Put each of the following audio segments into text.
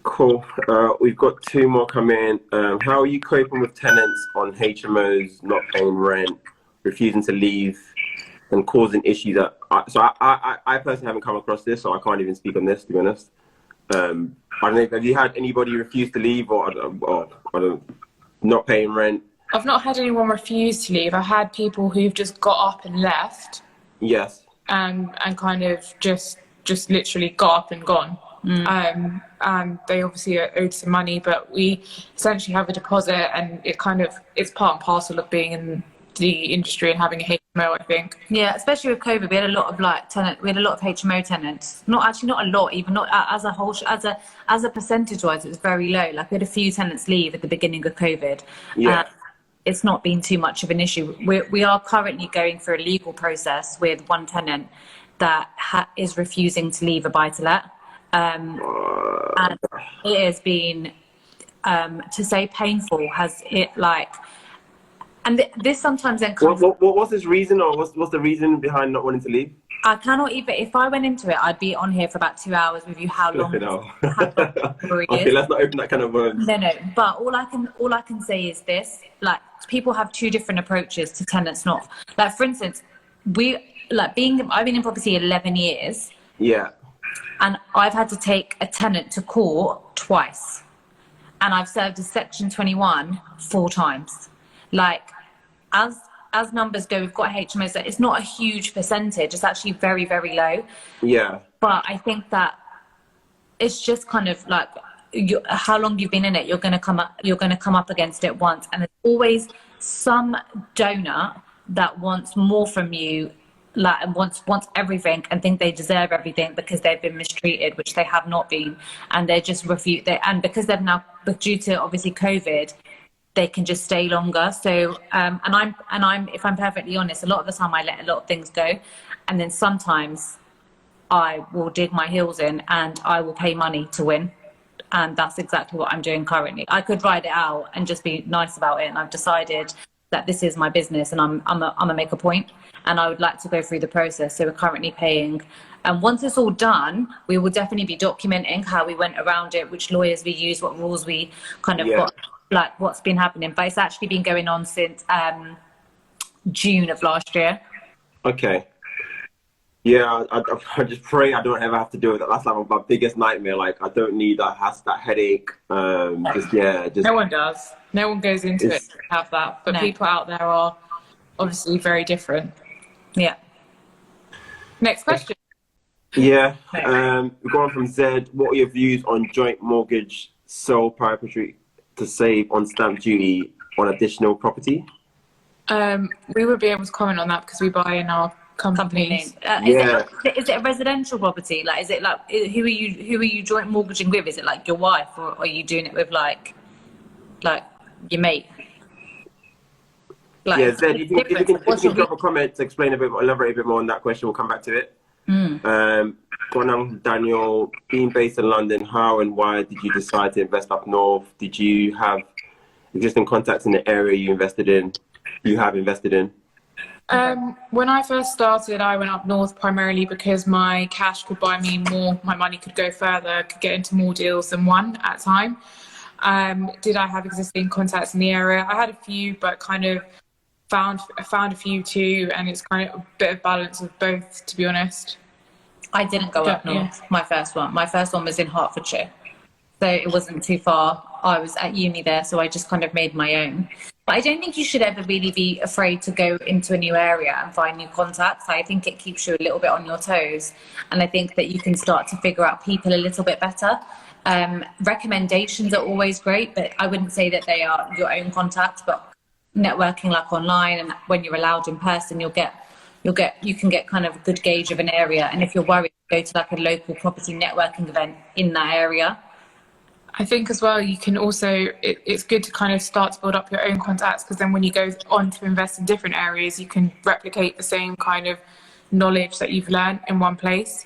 Cool. We've got two more coming. How are you coping with tenants on HMOs not paying rent, refusing to leave, and causing issues I personally haven't come across this, so I can't even speak on this, to be honest. I don't know, have you had anybody refuse to leave or I don't, not paying rent? I've not had anyone refuse to leave. I had people who've just got up and left. Yes. And kind of just literally got up and gone. And they obviously are owed some money, but we essentially have a deposit, and it's part and parcel of being in the industry and having a HMO, I think. Yeah, especially with COVID, we had a lot of HMO tenants. Not a lot, even not as a whole, as a percentage wise, it was very low. Like, we had a few tenants leave at the beginning of COVID. Yeah. It's not been too much of an issue. We are currently going through a legal process with one tenant that is refusing to leave a buy-to-let. And it has been, to say painful, and this sometimes then comes... What was his reason, or what's the reason behind not wanting to leave? I cannot even... If I went into it, I'd be on here for about 2 hours with you. How long Okay, let's not open that kind of words. No. But all I can say is this: like, people have two different approaches to tenants. Not like, for instance, I've been in property 11 years. Yeah. And I've had to take a tenant to court twice, and I've served a Section 21 4 times. Like, as numbers go, we've got HMOs that it's not a huge percentage. It's actually very, very low. Yeah. But I think that it's just kind of like, how long you've been in it, you're going to come up against it once, and there's always some donor that wants more from you, like, and wants everything and think they deserve everything because they've been mistreated, which they have not been, and they just refuse. And because they've now, due to obviously COVID, they can just stay longer. So and I'm if I'm perfectly honest, a lot of the time I let a lot of things go, and then sometimes I will dig my heels in and I will pay money to win. And that's exactly what I'm doing currently. I could ride it out and just be nice about it, and I've decided that this is my business, and I'm gonna make a point, and I would like to go through the process. So we're currently paying, and once it's all done, we will definitely be documenting how we went around it, which lawyers we used, what rules we kind of got, like what's been happening. But it's actually been going on since June of last year. Okay. Yeah, I just pray I don't ever have to deal with that. That's like my biggest nightmare. Like, I don't need that headache. No one does. No one goes into it to have that. But people out there are obviously very different. Yeah. Next question. Yeah. We're going from Zed. What are your views on joint mortgage, sole proprietary to save on stamp duty on additional property? We would be able to comment on that because we buy in our company name. Is it a residential property? Like, is it like, who are you joint mortgaging with? Is it like your wife, or are you doing it with like your mate? Like, yeah, Zed, if you can drop a comment to explain a bit more, elaborate a bit more on that question, we'll come back to it. Gonang Daniel, being based in London, how and why did you decide to invest up north? Did you have existing contacts in the area you have invested in? When I first started, I went up north primarily because my cash could buy me more, my money could go further, could get into more deals than one at a time. Did I have existing contacts in the area? I had a few, but kind of found a few too, and it's kind of a bit of balance of both, to be honest. I didn't go up north. My first one was in Hertfordshire, so it wasn't too far. I was at uni there, so I just kind of made my own. But I don't think you should ever really be afraid to go into a new area and find new contacts. I think it keeps you a little bit on your toes, and I think that you can start to figure out people a little bit better. Recommendations are always great, but I wouldn't say that they are your own contacts. But networking, like online, and when you're allowed in person, you can get kind of a good gauge of an area. And if you're worried, go to like a local property networking event in that area. I think as well, you can also, it's good to kind of start to build up your own contacts, because then when you go on to invest in different areas, you can replicate the same kind of knowledge that you've learned in one place.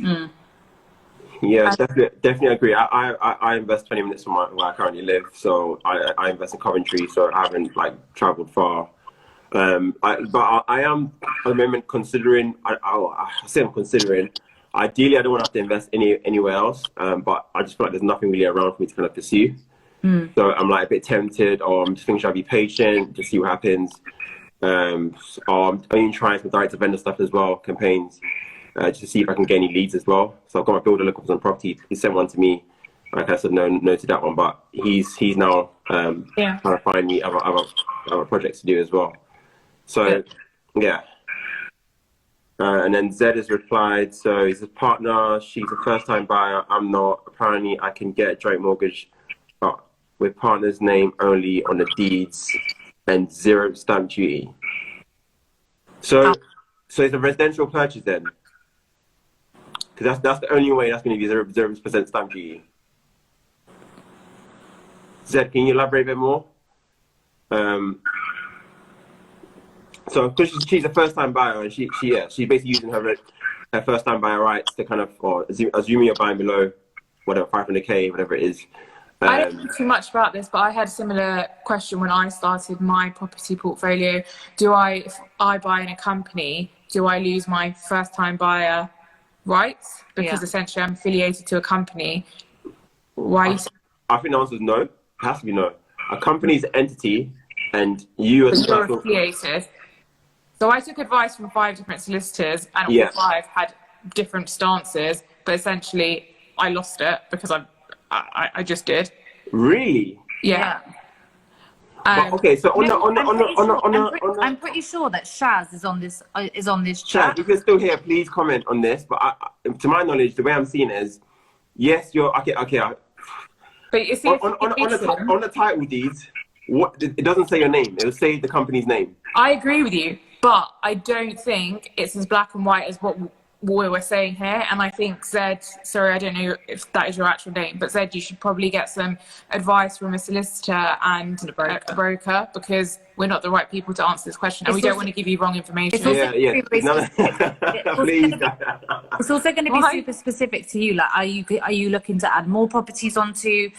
Yeah, definitely agree. I invest 20 minutes from where I currently live, so I invest in Coventry, so I haven't like travelled far. But I am at the moment considering. I say I'm considering. ideally I don't want to have to invest anywhere else, but I just feel like there's nothing really around for me to kind of pursue. So I'm like a bit tempted, or I'm just thinking, should I be patient to see what happens? Or I'm only trying some direct to vendor stuff as well, campaigns, just to see if I can get any leads as well. So I've got my builder looking for some property. He sent one to me. Like I said, no to that one, but he's now trying to find me other projects to do as well. So yeah. And then Zed has replied, so he's a partner, she's a first-time buyer, I'm not. Apparently I can get a joint mortgage with partner's name only on the deeds and 0 stamp duty. So it's a residential purchase then? Because that's the only way that's going to be 0% stamp duty. Zed, can you elaborate a bit more? So because she's a first-time buyer, and she's basically using her first-time buyer rights to kind of, or assuming you're buying below whatever 500k, whatever it is. I don't know too much about this, but I had a similar question when I started my property portfolio. If I buy in a company, do I lose my first-time buyer rights because essentially I'm affiliated to a company? Why? I think the answer is no. It has to be no. A company is an entity, and you as a you're person affiliated. So I took advice from 5 different solicitors, and all 5 had different stances. But essentially, I lost it because I just did. Really? Yeah. But, okay, so I'm pretty sure that Shaz is on this chat. Shaz, if you're still here, please comment on this. But to my knowledge, the way I'm seeing it is, yes, you're okay. But you see, on the title deeds, it doesn't say your name. It'll say the company's name. I agree with you, but I don't think it's as black and white as what we were saying here. And I think Zed, sorry, I don't know if that is your actual name, but Zed, you should probably get some advice from a solicitor and a broker, because we're not the right people to answer this question, and we don't want to give you wrong information. It's also going to be super specific to you. Like, are you looking to add more properties onto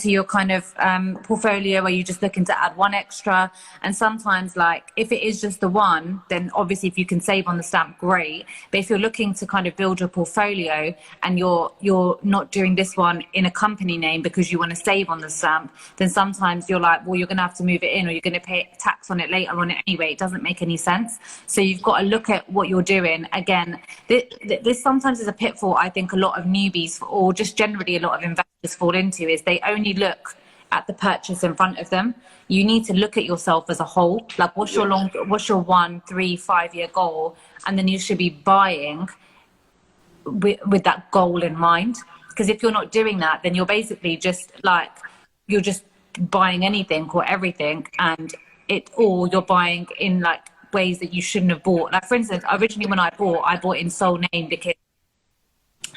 your kind of portfolio? Are you just looking to add one extra? And sometimes, like, if it is just the one, then obviously if you can save on the stamp, great. But if you're looking to kind of build your portfolio and you're not doing this one in a company name because you want to save on the stamp, then sometimes you're like, well, you're going to have to move it in, or you're going to pay tax on it later on anyway. It doesn't make any sense. So you've got to look at what you're doing. Again, this sometimes is a pitfall I think a lot of newbies, or just generally a lot of investors, fall into, is they only look at the purchase in front of them. You need to look at yourself as a whole. Like, what's your 1, 3, 5 year goal? And then you should be buying with that goal in mind. Because if you're not doing that, then you're basically just like, you're just buying anything or everything, or you're buying in like ways that you shouldn't have bought. Like, for instance, originally when I bought in sole name because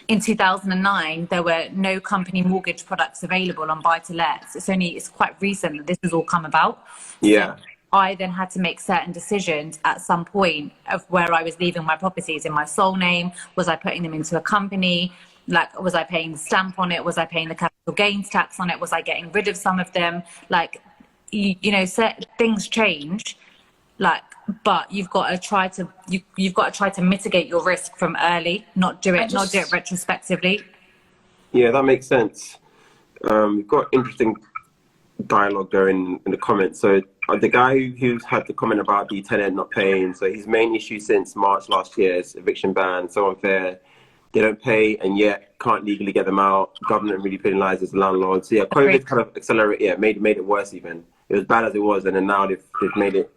in 2009 there were no company mortgage products available on buy-to-lets. It's quite recent that this has all come about. So I then had to make certain decisions at some point of where I was leaving my properties in my sole name. Was I putting them into a company? Like, was I paying the stamp on it? Was I paying the capital gains tax on it? Was I getting rid of some of them? Like, you know, things change. Like, but you've got to try to mitigate your risk from early, not do it retrospectively. Yeah, that makes sense. We've got interesting dialogue going in the comments. So the guy who's had the comment about the tenant not paying, so his main issue since March last year is eviction ban, so unfair. They don't pay and yet can't legally get them out. Government really penalizes the landlords. So yeah, COVID kind of accelerated, made it worse even. It was bad as it was, and then now they've made it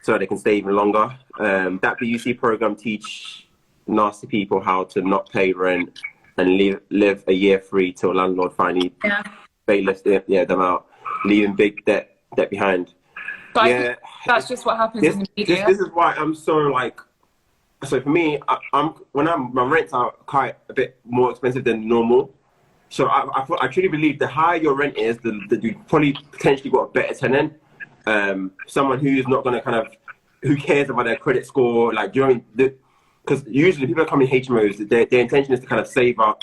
so they can stay even longer. That BUC program teach nasty people how to not pay rent and live a year free till landlord finally bailiffs them out, leaving big debt behind. But I think that's just what happens in the media. This is why I'm so like. So for me, my rents are quite a bit more expensive than normal. So I truly believe the higher your rent is, you probably potentially got a better tenant. Someone who's not going to who cares about their credit score, like during because usually people are coming HMOs, their intention is to kind of save up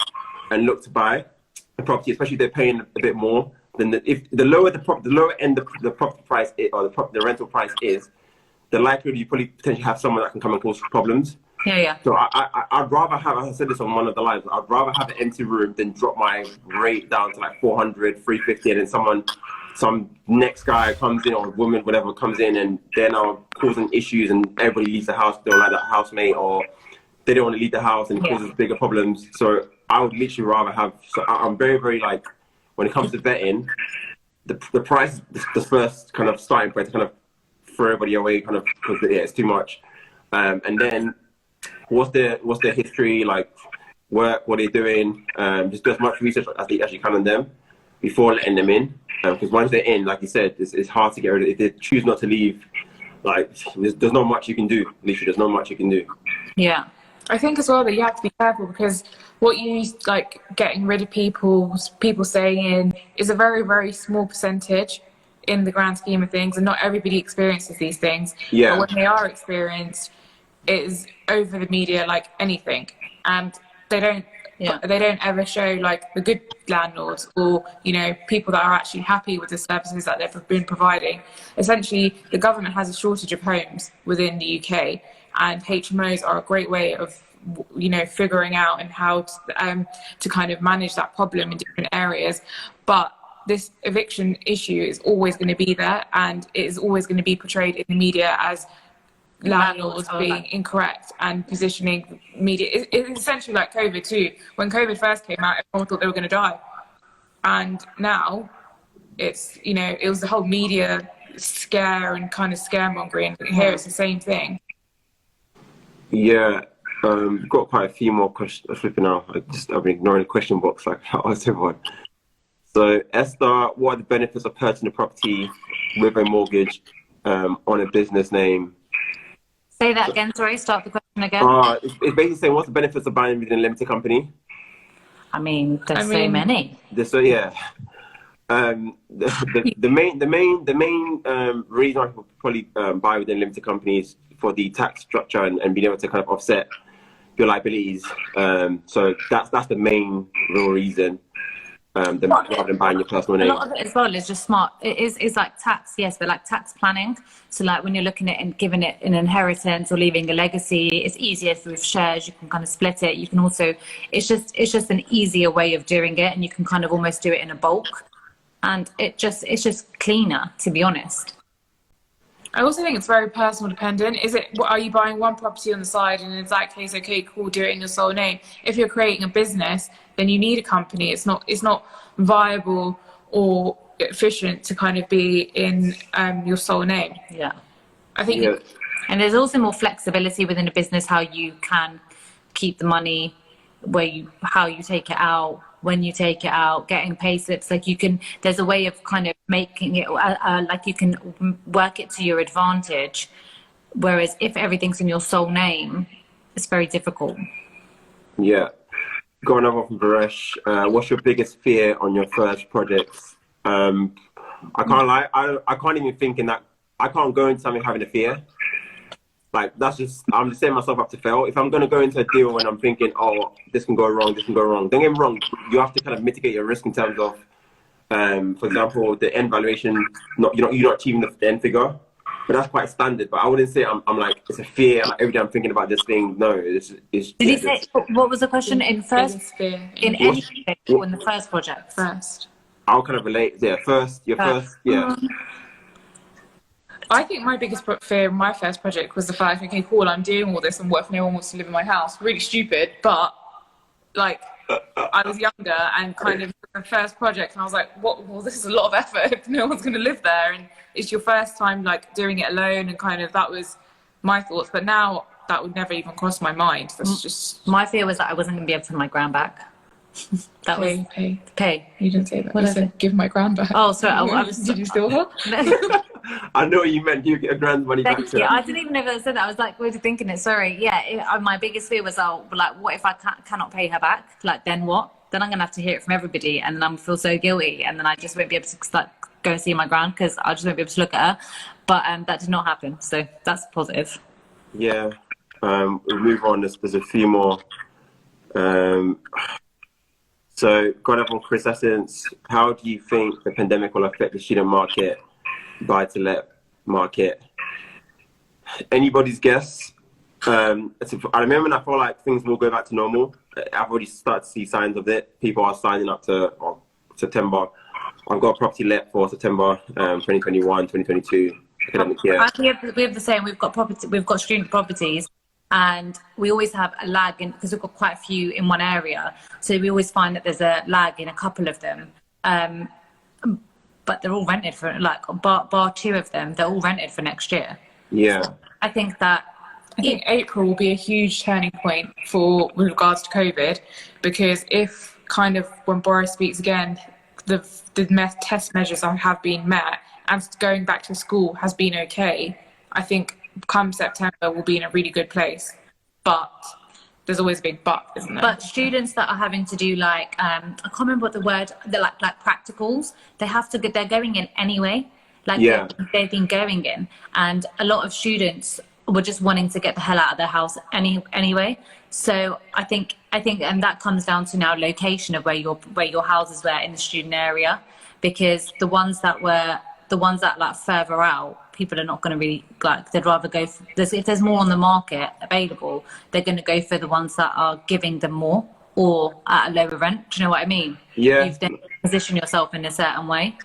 and look to buy a property, especially if they're paying a bit more. Then if the lower end the property price is, or the rental price is, the likelihood you probably potentially have someone that can come and cause problems. Yeah. So I'd rather have, I said this on one of the lives, I'd rather have an empty room than drop my rate down to like 400, 350, and then some next guy comes in, or woman, whatever, comes in, and they're now causing issues, and everybody leaves the house, they don't like that housemate, or they don't want to leave the house, and it causes bigger problems. So I would literally rather have, so I'm very, very like, when it comes to vetting, the price is the first kind of starting point to kind of throw everybody away, kind of, because it's too much. And then what's their history, like work, what they're doing, just do as much research as they actually can on them before letting them in. Because once they're in, like you said, it's hard to get rid of. If they choose not to leave, like there's not much you can do. Literally, there's not much you can do. Yeah. I think as well that you have to be careful, because what you like getting rid of people staying in is a very, very small percentage in the grand scheme of things, and not everybody experiences these things. Yeah. But when they are experienced, it is over the media like anything, and they don't ever show like the good landlords, or people that are actually happy with the services that they've been providing. Essentially, the government has a shortage of homes within the UK, and HMOs are a great way of figuring out and how to kind of manage that problem in different areas. But this eviction issue is always going to be there, and it is always going to be portrayed in the media as landlords being incorrect and positioning media. It's essentially like COVID too. When COVID first came out, everyone thought they were going to die, and now it's it was the whole media scare and kind of scaremongering. Here it's the same thing. Yeah, got quite a few more questions. Flipping out, I've been ignoring the question box like I asked everyone. So Esther, what are the benefits of purchasing a property with a mortgage on a business name? Say that again, sorry, start the question again. It's basically saying, what's the benefits of buying within a limited company? I mean, there's so many. So yeah, the main reason why people probably buy within limited companies for the tax structure and being able to kind of offset your liabilities. So that's the main real reason. Rather than buying your personal name. A lot of it as well is just smart. It's like tax, yes, but like tax planning. So like when you're looking at and giving it an inheritance or leaving a legacy, it's easier with shares. You can kind of split it. You can also, it's just an easier way of doing it, and you can kind of almost do it in a bulk, and it's just cleaner, to be honest. I also think it's very personal dependent. Are you buying one property on the side, and in that case, okay, cool, do it in your sole name. If you're creating a business, then you need a company. It's not viable or efficient to kind of be in your sole name. Yeah, I think. Yeah. And there's also more flexibility within a business, how you can keep the money, how you take it out, when you take it out, getting pay slips. Like there's a way of kind of making it like you can work it to your advantage. Whereas if everything's in your sole name, it's very difficult. Yeah. Got another one from Varesh. What's your biggest fear on your first projects? I can't lie. I can't even think in that. I can't go into something having a fear. Like I'm just setting myself up to fail. If I'm going to go into a deal and I'm thinking, oh, this can go wrong, don't get me wrong. You have to kind of mitigate your risk in terms of, for example, the end valuation. You're not achieving the end figure, but that's quite standard. But I wouldn't say I'm like it's a fear. Like every day I'm thinking about this thing. No, it's. Did you say what was the question in first? Fear in any project or in the first project? First. I'll kind of relate. Yeah, first. Yeah. I think my biggest fear in my first project was the fact, okay, cool, I'm doing all this, and what if no one wants to live in my house? Really stupid, but like I was younger and kind of the first project, and I was like, what? Well, this is a lot of effort if no one's going to live there, and it's your first time like doing it alone, and kind of that was my thoughts. But now that would never even cross my mind. That's just my fear was that I wasn't going to be able to have my grand back. That was pay. You didn't say that. What you said give my grand back. Oh, sorry. I was. Did you steal her? I know what you meant. You get a grand money back. Thank you. I didn't even know if I said that. I was like, really thinking it. Sorry. Yeah. My biggest fear was, like, what if I cannot pay her back? Like, then what? Then I'm gonna have to hear it from everybody, and then I'm feel so guilty, and then I just won't be able to go and see my grand because I just won't be able to look at her. But that did not happen, so that's positive. Yeah. We'll move on. There's a few more. So, got up on Chris Essence. How do you think the pandemic will affect the student market, buy-to-let market? Anybody's guess? At the moment, I feel like things will go back to normal. I've already started to see signs of it. People are signing up to September. I've got a property let for September 2021, 2022 academic year. We have the same. We've got student properties, and we always have a lag in because we've got quite a few in one area. So we always find that there's a lag in a couple of them. But they're all rented for bar two of them. They're all rented for next year. Yeah. So I think April will be a huge turning point with regards to COVID, because if kind of when Boris speaks again, the test measures have been met and going back to school has been okay, I think come September we'll be in a really good place. But there's always a big but, isn't there? But students that are having to do I can't remember what the word, they're like practicals, they're going in anyway. They've been going in, and a lot of students were just wanting to get the hell out of their house anyway. So I think, and that comes down to now location of where your houses were in the student area, because the ones that like further out, people are not going to really they'd rather go if there's more on the market available, they're going to go for the ones that are giving them more or at a lower rent. Do you know what I mean? Yeah. You've then positioned yourself in a certain way.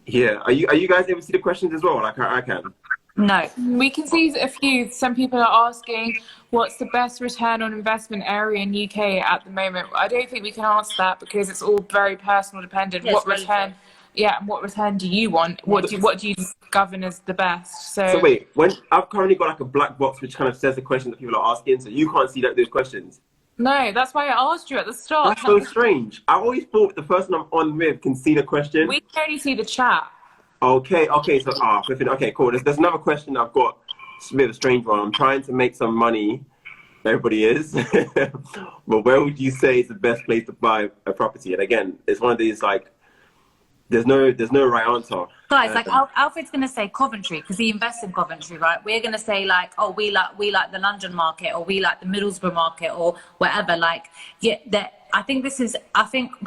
Yeah. Are you guys able to see the questions as well? Like I can. No. We can see a few. Some people are asking, what's the best return on investment area in UK at the moment? I don't think we can answer that because it's all very personal dependent. Yes, what return do you want? What do you govern as the best? So wait, when I've currently got like a black box which kind of says the questions that people are asking, so you can't see those questions. No, that's why I asked you at the start. That's so strange. I always thought the person I'm on with can see the question. We can only see the chat. Okay, so okay, cool. There's another question I've got. It's a bit of a strange one. I'm trying to make some money. Everybody is. But where would you say is the best place to buy a property? And again, it's one of these there's no right answer. Guys, Alfred's going to say Coventry because he invests in Coventry, right? We're going to say we like the London market, or we like the Middlesbrough market, or whatever. I think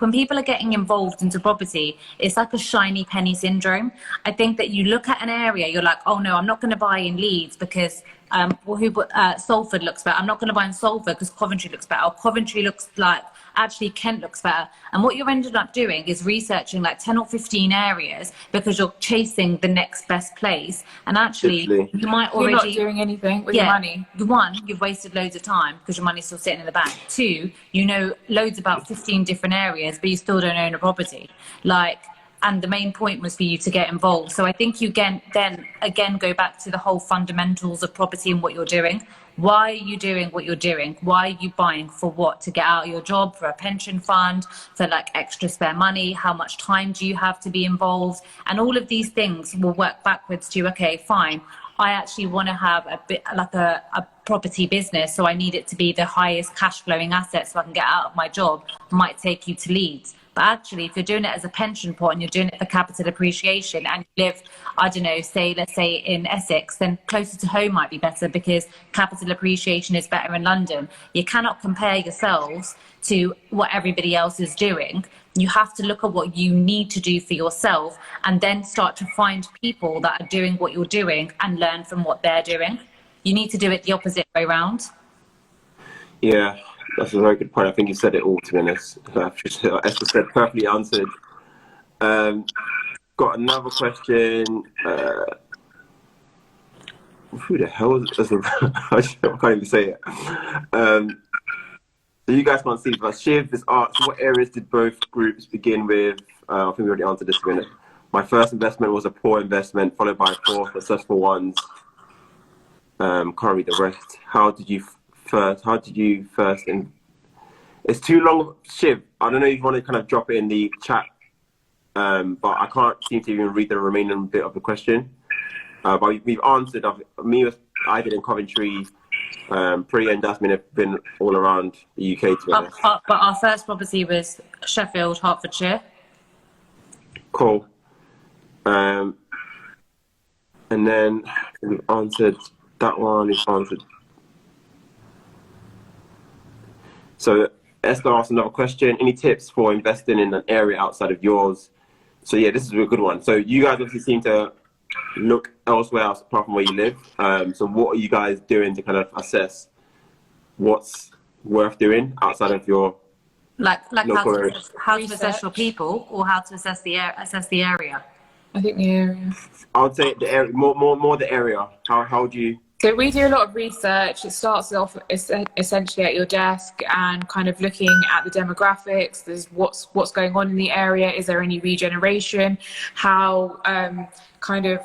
when people are getting involved into property, it's like a shiny penny syndrome. I think that you look at an area, you're like, oh no, I'm not going to buy in Leeds because Salford looks better. I'm not going to buy in Salford because Coventry looks better. Or Coventry looks like actually Kent looks better. And what you're ended up doing is researching 10 or 15 areas because you're chasing the next best place. And actually, you might already... You're not doing anything with your money. One, you've wasted loads of time because your money's still sitting in the bank. Two, you know loads about 15 different areas, but you still don't own a property. And the main point was for you to get involved. So I think you then again go back to the whole fundamentals of property and what you're doing. Why are you doing what you're doing? Why are you buying? For what? To get out of your job, for a pension fund, for extra spare money? How much time do you have to be involved? And all of these things will work backwards to, okay, fine. I actually want to have a bit a property business, so I need it to be the highest cash flowing asset so I can get out of my job. Might take you to Leeds. But actually, if you're doing it as a pension pot and you're doing it for capital appreciation and you live, I don't know, let's say in Essex, then closer to home might be better because capital appreciation is better in London. You cannot compare yourselves to what everybody else is doing. You have to look at what you need to do for yourself and then start to find people that are doing what you're doing and learn from what they're doing. You need to do it the opposite way around. Yeah. That's a very good point. I think you said it all, to be honest. Esther said perfectly answered. Got another question. Who the hell is this? I can't even say it. So you guys can't see, but Shiv is asked, what areas did both groups begin with? I think we already answered this a minute. My first investment was a poor investment, followed by 4 successful ones. Can't read the rest. How did you first it's too long, Shiv. I don't know if you want to kind of drop it in the chat, but I can't seem to even read the remaining bit of the question. But we've answered. I did in Coventry. Priya and Jasmine have been all around the UK, to be honest. But our first property was Sheffield, Hertfordshire. Cool. And then we've answered that one. We've answered. So Esther asked another question. Any tips for investing in an area outside of yours? So yeah, this is a good one. So you guys obviously seem to look elsewhere else apart from where you live. So what are you guys doing to kind of assess what's worth doing outside of your like local area? how to assess your people, or how to assess the area? I think the area. I would say the area, more the area. How do you? So we do a lot of research. It starts off essentially at your desk and kind of looking at the demographics. There's what's going on in the area. Is there any regeneration? How kind of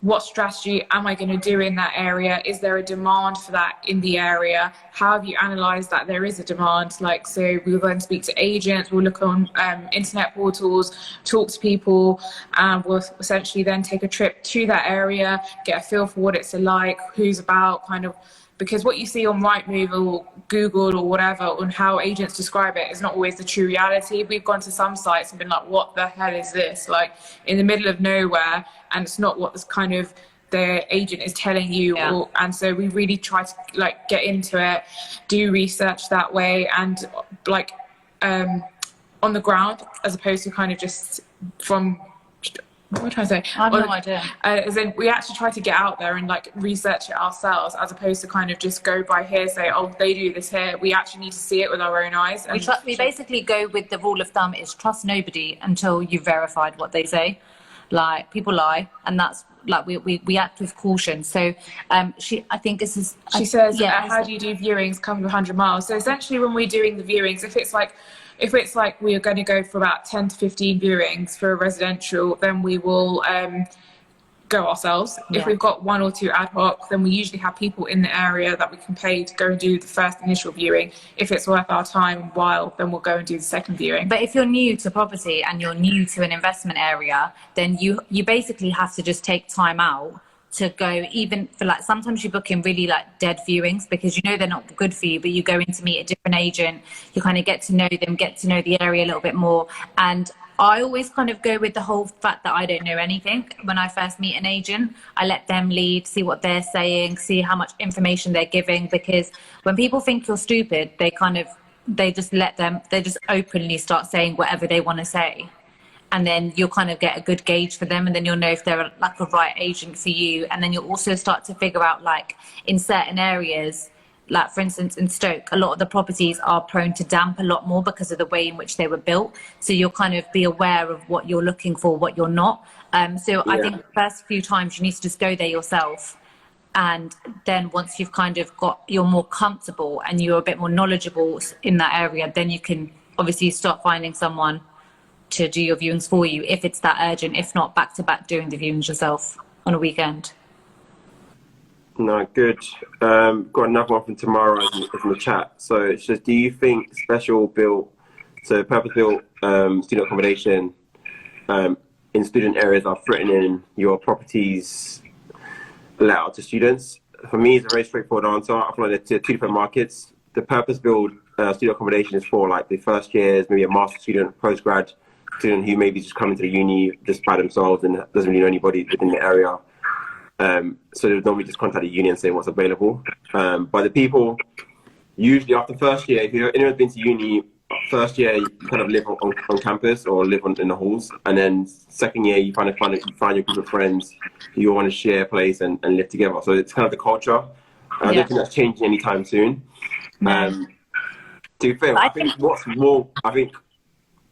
what strategy am I going to do in that area? Is there a demand for that in the area? How have you analysed that there is a demand? Like, so we'll go and speak to agents, we'll look on internet portals, talk to people, and we'll essentially then take a trip to that area, get a feel for what it's like, who's about, kind of, because what you see on Rightmove or Google or whatever on how agents describe it is not always the true reality. We've gone to some sites and been like, what the hell is this? Like, in the middle of nowhere, and it's not what this kind of the agent is telling you. Yeah. And so we really try to like get into it, do research that way, and like on the ground, as opposed to kind of just from, what am I trying to say? I have no idea. As in, we actually try to get out there and like research it ourselves, as opposed to kind of just go by hearsay. Oh, they do this here. We actually need to see it with our own eyes. And We basically go with the rule of thumb is trust nobody until you've verified what they say. Like, people lie, and that's like we act with caution. So she says, yeah, how do you do viewings covered 100 miles? So essentially, when we're doing the viewings, if it's like we are going to go for about 10 to 15 viewings for a residential, then we will go ourselves. Yeah. If we've got one or two ad hoc, then we usually have people in the area that we can pay to go and do the first initial viewing. If it's worth our time and while, then we'll go and do the second viewing. But if you're new to property and you're new to an investment area, then you basically have to just take time out to go, even for like, sometimes you book in really like dead viewings because you know they're not good for you, but you go in to meet a different agent, you kind of get to know them, get to know the area a little bit more. And I always kind of go with the whole fact that I don't know anything. When I first meet an agent, I let them lead, see what they're saying, see how much information they're giving, because when people think you're stupid, they just openly start saying whatever they want to say. And then you'll kind of get a good gauge for them, and then you'll know if they're like a right agent for you. And then you'll also start to figure out, like, in certain areas, like for instance in Stoke, a lot of the properties are prone to damp a lot more because of the way in which they were built. So you'll kind of be aware of what you're looking for, what you're not. I think the first few times you need to just go there yourself. And then once you've kind of you're more comfortable and you're a bit more knowledgeable in that area, then you can obviously start finding someone to do your viewings for you if it's that urgent. If not, back to back doing the viewings yourself on a weekend. No, good. Got another one from tomorrow from the chat. So it's just, do you think purpose-built student accommodation in student areas are threatening your properties let out to students? For me, it's a very straightforward answer. I feel like they're two different markets. The purpose-built student accommodation is for like the first years, maybe a master's student, postgrad student who maybe just coming to the uni just by themselves and doesn't really know anybody within the area. So they would normally just contact the uni and say what's available. But the people, usually after first year, if anyone's been to uni, first year you kind of live on campus or live in the halls, and then second year you find your group of friends who you want to share a place and live together. So it's kind of the culture. I don't think that's changing anytime soon. To be fair, I think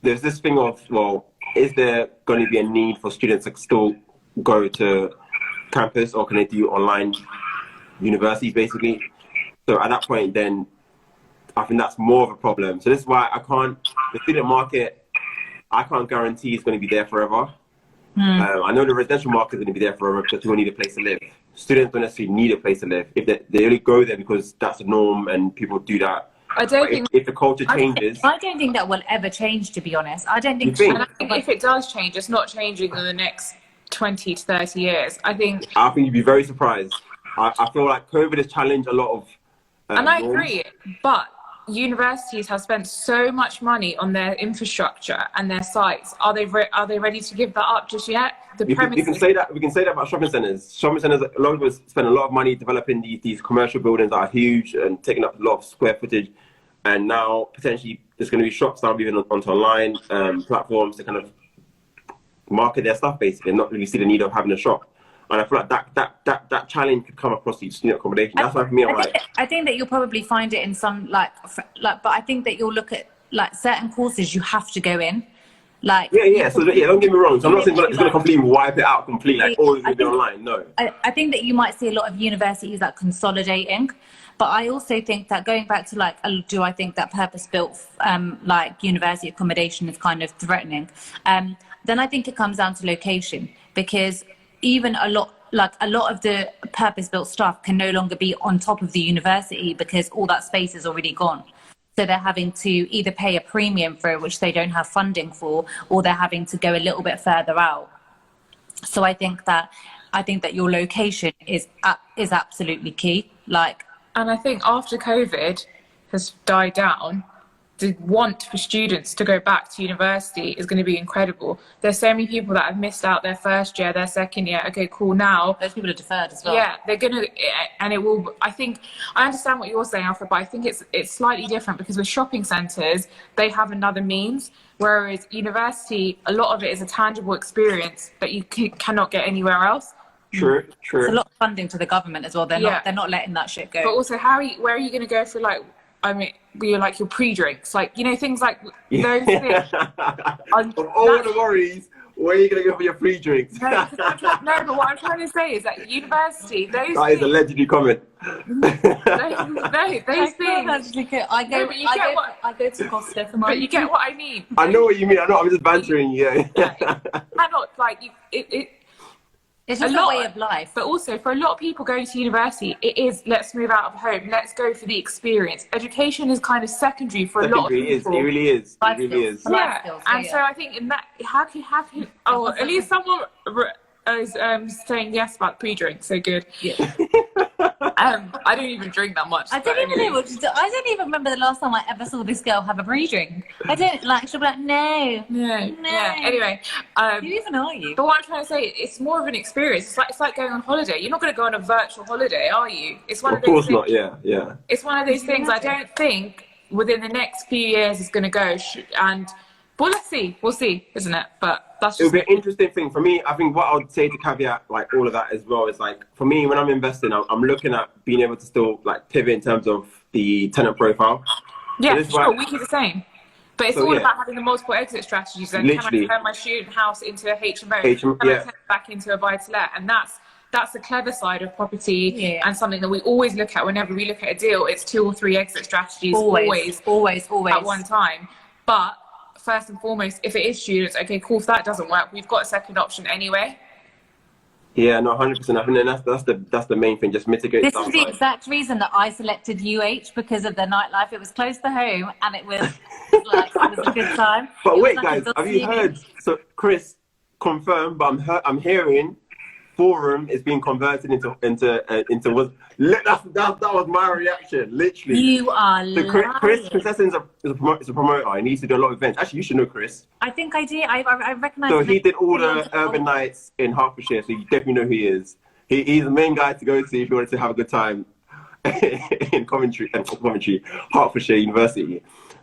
there's this thing of, well, is there going to be a need for students to still go to campus, or can they do online universities basically? So at that point, then I think that's more of a problem. So this is why the student market, I can't guarantee it's going to be there forever. I know the residential market is going to be there forever because people need a place to live. Students don't necessarily need a place to live. If they only go there because that's the norm and people do that. I don't think if the culture changes. I don't think that will ever change, to be honest. I don't think. And I think if it does change, it's not changing in the next 20 to 30 years. I think you'd be very surprised. I feel like COVID has challenged a lot of and I agree, but universities have spent so much money on their infrastructure and their sites. Are they ready to give that up just yet? We can say that about shopping centres. Shopping centres, a lot of us spend a lot of money developing these commercial buildings that are huge and taking up a lot of square footage. And now potentially there's going to be shops that are moving onto online platforms to kind of market their stuff basically, and not really see the need of having a shop. And I feel like that challenge could come across each student accommodation. That's why for me, I think that you'll probably find it in some but I think that you'll look at like certain courses you have to go in. Like So don't get me wrong. So I'm not saying it's going to completely wipe it out completely, like all it's going to be online. No. I think that you might see a lot of universities like consolidating, but I also think that going back to like, do I think that purpose-built like university accommodation is kind of threatening? Then I think it comes down to location, because even a lot of the purpose-built stuff can no longer be on top of the university because all that space is already gone. So they're having to either pay a premium for it, which they don't have funding for, or they're having to go a little bit further out. So I think that your location is absolutely key. And I think after COVID has died down, the want for students to go back to university is going to be incredible. There's so many people that have missed out their first year, their second year. Okay, cool. Now those people are deferred as well. Yeah, they're gonna, and it will. I think I understand what you're saying, Alfred, but I think it's slightly different because with shopping centres they have another means, whereas university, a lot of it is a tangible experience that you cannot get anywhere else. True. It's a lot of funding to the government as well. They're not letting that shit go. But also, where are you going to go for like? I mean, your pre-drinks, like, things like those things. Of all the worries, where are you going to go for your pre-drinks? No, but what I'm trying to say is that university, those that is a legendary comment. those things. I go to Costa for mine. But you get what I mean. I know what you mean. I'm just bantering you. Cannot, like, It's just a way of life. But also, for a lot of people going to university, it is, let's move out of home, let's go for the experience. Education is kind of secondary for a lot of people. It really is. Life skills. So I think in that, how can at least someone is saying yes about pre-drink, so good. Yeah. I don't even drink that much. I don't even remember the last time I ever saw this girl have a pre-drink. I don't like. She'll be like, no. Yeah. Anyway, who even are you? But what I'm trying to say, it's more of an experience. It's like going on holiday. You're not going to go on a virtual holiday, are you? It's one of those course things, not. Yeah. It's one of those things. I don't think within the next few years it's going to go. Well, let's see. We'll see, isn't it? But that's just... It'll be an interesting thing. For me, I think what I would say to caveat, like, all of that as well is, like, for me, when I'm investing, I'm looking at being able to still, like, pivot in terms of the tenant profile. Yeah, so sure. We keep the same. But it's all about having the multiple exit strategies. Then literally. Can I turn my student house into a HMO? Can I turn it back into a buy-to-let? And that's the clever side of property, and something that we always look at whenever we look at a deal. It's 2 or 3 exit strategies always at one time. But first and foremost, if it is students, okay, cool, if that doesn't work, we've got a second option anyway. Yeah, no, 100%. I think that's the main thing, just mitigate. This is the exact reason that I selected UH, because of the nightlife. It was close to home, and it was like, it was a good time. But wait, guys, have you heard? So Chris confirmed, but I'm hearing Forum is being converted into what? That was my reaction, literally. You are so Chris Essence is a promoter. He needs to do a lot of events. Actually, you should know Chris. I think I do. I recognise. So he did all the urban nights in Hertfordshire, so you definitely know who he is. He's the main guy to go to if you wanted to have a good time in Hertfordshire University.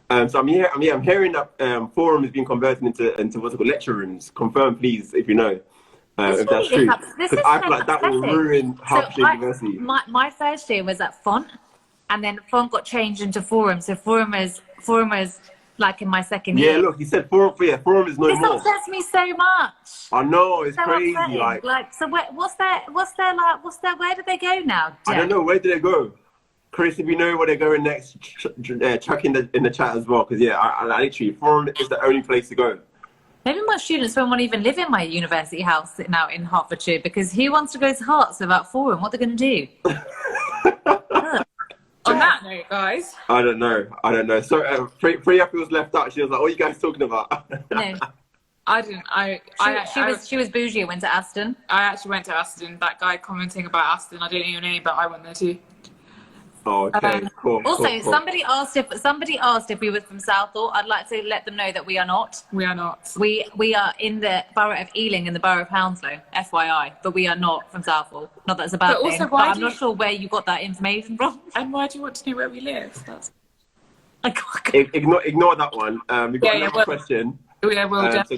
So I'm hearing that Forum is being converted into what's called lecture rooms. Confirm, please, if you know. If that's true, because I feel like that will ruin Hertfordshire University. My first year was at Font, and then Font got changed into Forum. So Forum is like in my second year. Yeah, look, he said Forum is no more. This upsets me so much. I know, it's so crazy. Upsetting. Like, so what's their? Where did they go now? I don't know. Where did they go? Chris, if you know where they're going next, chuck in the chat as well. Because I literally, Forum is the only place to go. Maybe my students won't even live in my university house now in Hertfordshire, because who wants to go to Herts without Forum? What are they going to do? On that note, guys. I don't know. So Freya feels left out. She was like, what are you guys talking about? No. I didn't. She was bougie and went to Aston. I actually went to Aston. That guy commenting about Aston, I didn't even know, but I went there too. Oh, okay, cool. Also, cool. somebody asked if we were from Southall. I'd like to let them know that we are not. We are not. We are in the borough of Ealing, in the borough of Hounslow, FYI. But we are not from Southall. Not that it's a bad thing. Also, but I'm not sure where you got that information from. And why do you want to know where we live? Ignore that one. We've got another question. Yeah, we'll so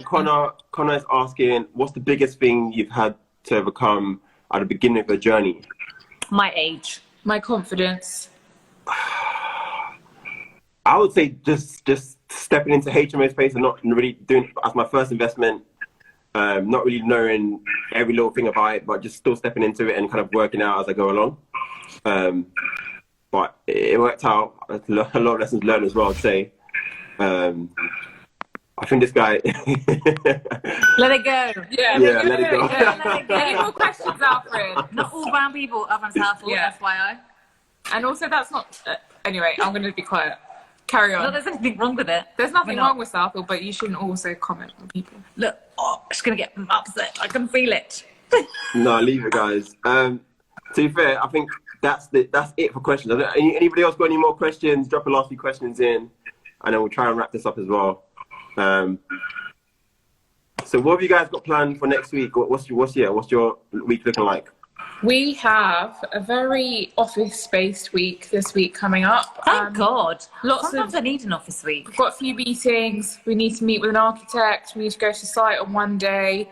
Connor is asking, what's the biggest thing you've had to overcome at the beginning of your journey? My age. My confidence. I would say just stepping into HMO space and not really doing it as my first investment. Not really knowing every little thing about it, but just still stepping into it and kind of working out as I go along. But it worked out. A lot of lessons learned as well, I'd say. I think this guy... Let it go. Yeah, let it go. Let it go. Any more questions, Alfred? Not all brown people are from Southall, FYI. And also, that's not... anyway, I'm going to be quiet. Carry on. No, there's anything wrong with it. There's nothing wrong with Southall, but you shouldn't also comment on people. Look, it's going to get upset. I can feel it. No, leave it, guys. To be fair, I think that's it for questions. Anybody else got any more questions? Drop the last few questions in, and then we'll try and wrap this up as well. So what have you guys got planned for next week? What's your week looking like? We have a very office-based week this week coming up. Thank God. Sometimes I need an office week. We've got a few meetings. We need to meet with an architect. We need to go to site on one day.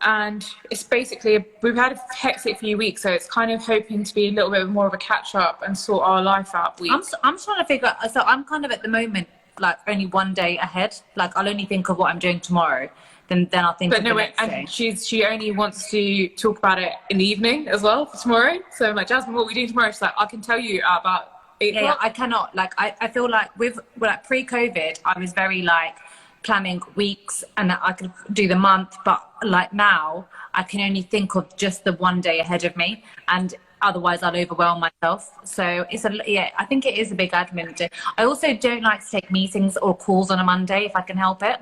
And it's basically, we've had a hectic few weeks, so it's kind of hoping to be a little bit more of a catch-up and sort our life out week. I'm trying to figure out, so I'm kind of at the moment, like only one day ahead. Like I'll only think of what I'm doing tomorrow. Then I'll think of the next day. She only wants to talk about it in the evening as well for tomorrow. So I'm like, Jasmine, what are we doing tomorrow? She's like, I can tell you at about 8 o'clock. I cannot. Like I feel like like pre-COVID, I was very like planning weeks and I could do the month, but like now I can only think of just the one day ahead of me, and otherwise I'll overwhelm myself. So it's I think it is a big admin day. I also don't like to take meetings or calls on a Monday if I can help it.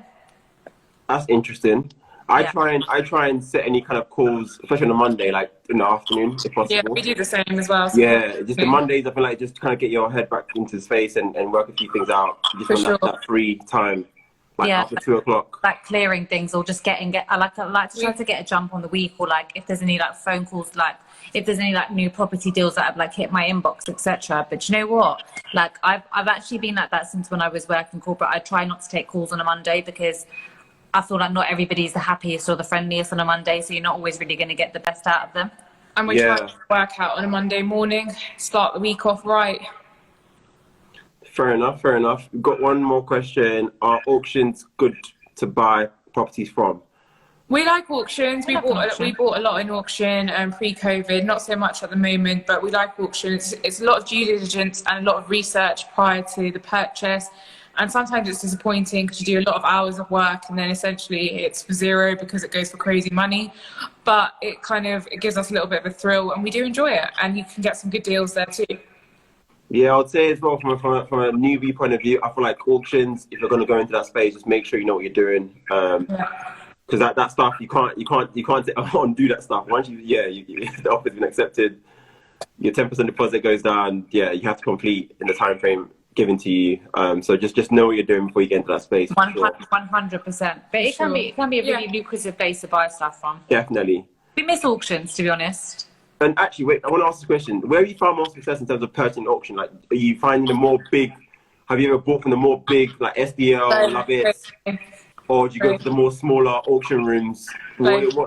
That's interesting. I try and set any kind of calls, especially on a Monday, like in the afternoon, if possible. Yeah, we do the same as well. So just the Mondays, I feel like just kind of get your head back into space and work a few things out. Just on that free time, like after 2 o'clock. Like clearing things or just I like to try to get a jump on the week, or like if there's any like phone calls, like if there's any like new property deals that have like hit my inbox, etc. But you know what? Like I've actually been like that since when I was working corporate. I try not to take calls on a Monday because I feel like not everybody's the happiest or the friendliest on a Monday, so you're not always really going to get the best out of them. And we try to work out on a Monday morning, start the week off right. Fair enough. We've got one more question. Are auctions good to buy properties from? We like auctions. We bought a lot in auction pre-COVID, not so much at the moment, but we like auctions. It's a lot of due diligence and a lot of research prior to the purchase. And sometimes it's disappointing because you do a lot of hours of work and then essentially it's for zero because it goes for crazy money. But it gives us a little bit of a thrill and we do enjoy it. And you can get some good deals there too. Yeah, I would say as well from a newbie point of view, I feel like auctions, if you're going to go into that space, just make sure you know what you're doing. Because that stuff, you can't undo that stuff. Once the offer's been accepted, your 10% deposit goes down. Yeah, you have to complete in the time frame given to you. So just know what you're doing before you get into that space. 100%. But it can be a really lucrative place to buy stuff from. Definitely. We miss auctions, to be honest. And actually, wait, I want to ask this question. Where have you found more success in terms of purchasing auction? Like, are you finding the more big, have you ever bought from the more big, like SDL, Love It? Or do you go to the more smaller auction rooms? Both.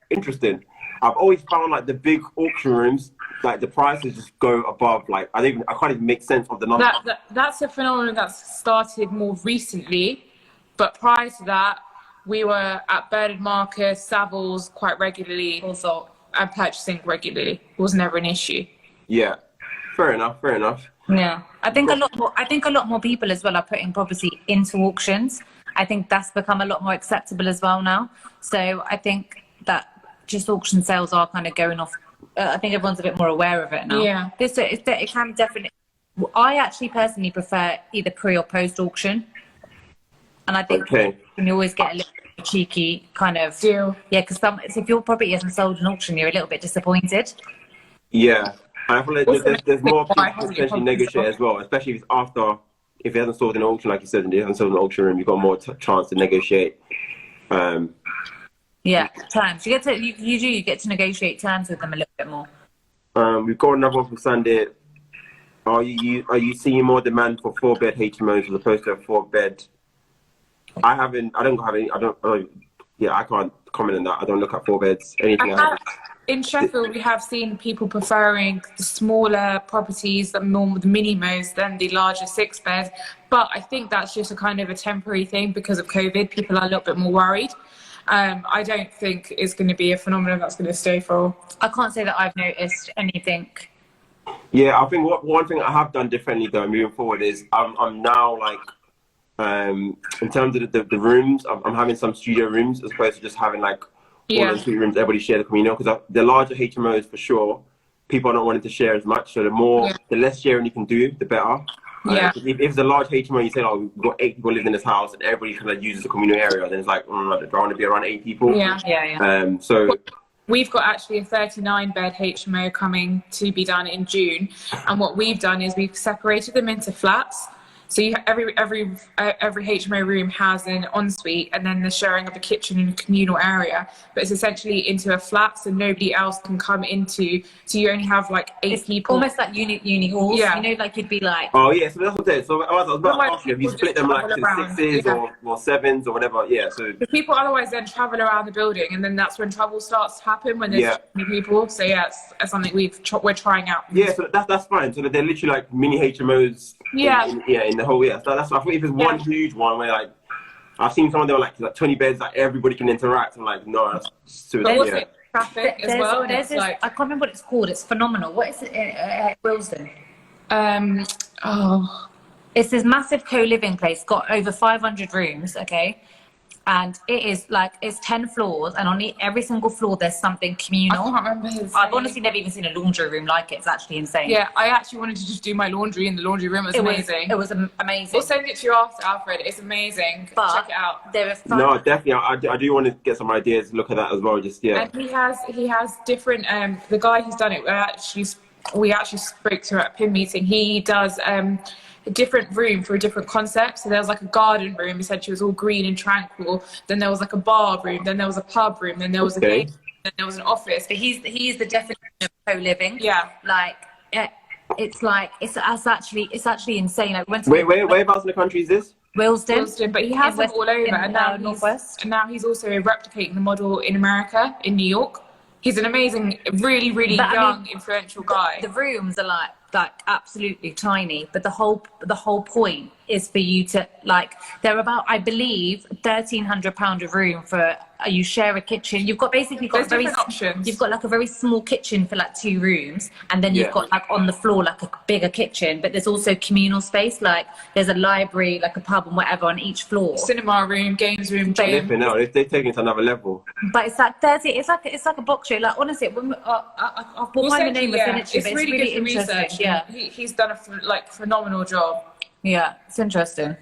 Interesting. I've always found like the big auction rooms, like the prices just go above. Like I can't even make sense of the number. That's a phenomenon that's started more recently, but prior to that, we were at Bernard Marcus, Savills quite regularly, also, and purchasing regularly. It was never an issue. Yeah, fair enough. Yeah, I think a lot more people as well are putting property into auctions. I think that's become a lot more acceptable as well now. So I think that just auction sales are kind of going off. I think everyone's a bit more aware of it now. Yeah, it can definitely. I actually personally prefer either pre or post auction, and I think you always get a little cheeky kind of deal. Yeah, because if your property hasn't sold in auction, you're a little bit disappointed. Yeah. I feel like there's more people to potentially negotiate as well, especially if it hasn't sold in an auction, like you said, and it hasn't sold in an auction room, you've got more chance to negotiate. Yeah, terms. You get to negotiate terms with them a little bit more. We've got another one from Sandy. Are you seeing more demand for 4-bed HMOs as opposed to a 4-bed? I can't comment on that. I don't look at 4 beds. Anything else? In Sheffield, we have seen people preferring the smaller properties, the minimos, than the larger 6 beds. But I think that's just a kind of a temporary thing because of COVID. People are a little bit more worried. I don't think it's going to be a phenomenon that's going to stay for. I can't say that I've noticed anything. Yeah, I think one thing I have done differently though moving forward is I'm now like in terms of the rooms, I'm having some studio rooms as opposed to just having like all the 2 rooms, everybody share the communal, because the larger HMOs for sure, people are not wanting to share as much. So the less sharing you can do, the better. If it's a large HMO, you say, oh, we've got 8 people living in this house and everybody kind of uses the communal area, then it's like, do I want to be around 8 people? So we've got actually a 39-bed HMO coming to be done in June. And what we've done is we've separated them into flats. So every HMO room has an ensuite, and then the sharing of a kitchen and a communal area. But it's essentially into a flat, so nobody else can come into. So you only have like 8 people. Almost like uni halls. Yeah. You know, like you'd be like. Oh yeah, so that's what it is. So I was about to ask you, if you split them like to 6s or 7s or whatever. Yeah. So the people otherwise then travel around the building, and then that's when trouble starts to happen when there's too many people. So yeah, it's something we're trying out. Yeah, so that's fine. So they're literally like mini HMOs. In the whole So that's, I think if it's one huge one where like I've seen some of them like 20 beds, like everybody can interact. I'm like, no, that's too traffic as well. There's this, I can't remember what it's called. It's phenomenal. What is it? Wilson. It's this massive co-living place, got over 500 rooms. Okay. And it is like, it's 10 floors, and on every single floor there's something communal. I can't remember his I've name. honestly never even seen a laundry room like it. It's actually insane. Yeah, I actually wanted to just do my laundry in the laundry room. It was amazing. It was amazing. We'll send it to you after, Alfred. It's amazing. But check it out. No, definitely. I do want to get some ideas, look at that as well. Just And he has different. The guy who's done it, we actually spoke to at PIN meeting. He does a different room for a different concept. So there was like a garden room, essentially it was all green and tranquil. Then there was like a bar room. Then there was a pub room. Then there was a game. Then there was an office. But he's the definition of co-living. Yeah. Like it's actually insane. Like whereabouts in the country is this? Willesden, but he has them all over, and now Northwest. And now he's also replicating the model in America, in New York. He's an amazing, really, really young, influential guy. The rooms are like absolutely tiny, but the whole point is for you to like. They're about, I believe, £1,300 a room for. You share a kitchen. You've got basically options. You've got like a very small kitchen for like 2 rooms, and then you've got like on the floor like a bigger kitchen. But there's also communal space, like there's a library, like a pub and whatever on each floor. Cinema room, games room, gym. They're taking it to another level. But it's like 30. It's like a box show. Like honestly, I'll find the name of it. It's really good for research. Yeah, he's done a phenomenal job. Yeah, it's interesting.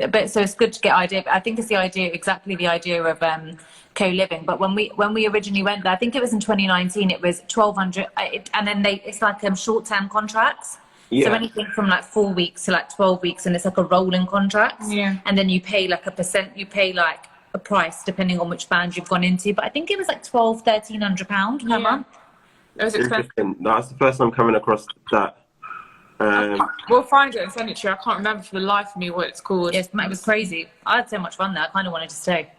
But so it's good to get idea. I think it's exactly the idea of co-living. But when we originally went there, I think it was in 2019. It was 1,200, and then it's like short-term contracts. Yeah. So anything from like 4 weeks to like 12 weeks, and it's like a rolling contract. Yeah. And then you pay like a percent. You pay like a price depending on which band you've gone into. But I think it was like £1,300 per month. It was expensive. That's the first time coming across that. We'll find it and send it to you. I can't remember for the life of me what it's called. Yes, it was crazy. I had so much fun there. I kind of wanted to stay.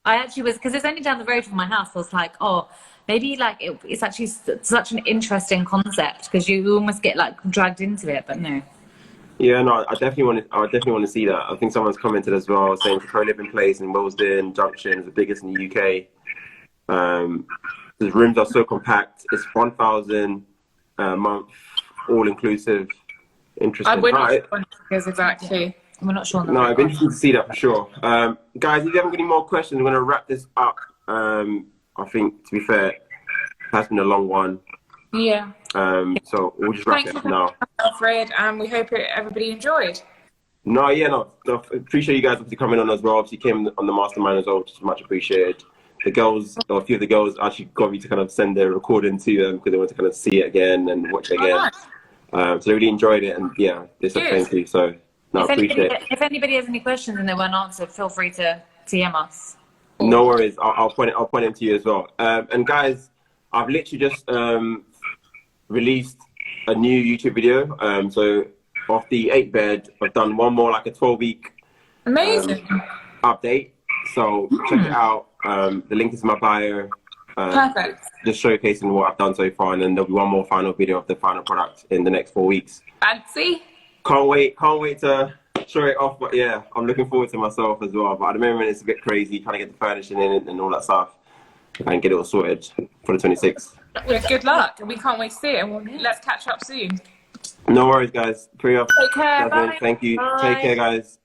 I actually was, because it's only down the road from my house. I was like, oh, maybe like it's actually such an interesting concept because you almost get like dragged into it, but no. Yeah, no, I definitely want to see that. I think someone's commented as well saying it's a co-living place in Willesden Junction is the biggest in the UK. The rooms are so compact. It's 1,000 a month, all inclusive. Interesting. We're not sure exactly. We're not sure. No, it'd be interesting to see that for sure. Guys, if you haven't got any more questions, we're going to wrap this up. I think, to be fair, it has been a long one. Yeah. So we'll just wrap it up now. Alfred, and we hope everybody enjoyed. No, appreciate you guys obviously coming on as well. Obviously came on the mastermind as well, which is much appreciated. The girls, or a few of the girls, actually got me to kind of send their recording to them because they want to kind of see it again and watch it again. Nice. So they really enjoyed it, and yeah, they said thank you. So no, appreciate it. If anybody has any questions and they weren't answered, feel free to DM us. No worries. I'll point them to you as well. And guys, I've literally just released a new YouTube video. So off the 8-bed, I've done one more like a 12-week amazing update. So check it out. The link is in my bio. Perfect. Just showcasing what I've done so far, and then there'll be one more final video of the final product in the next 4 weeks. Fancy. Can't wait to show it off. But yeah, I'm looking forward to myself as well. But at the moment, it's a bit crazy trying to get the furnishing in and all that stuff, and get it all sorted for the 26th. Well, good luck. We can't wait to see it. And let's catch up soon. No worries, guys. Priya, Take care. Jasmine, Bye. thank you. Bye. Take care, guys.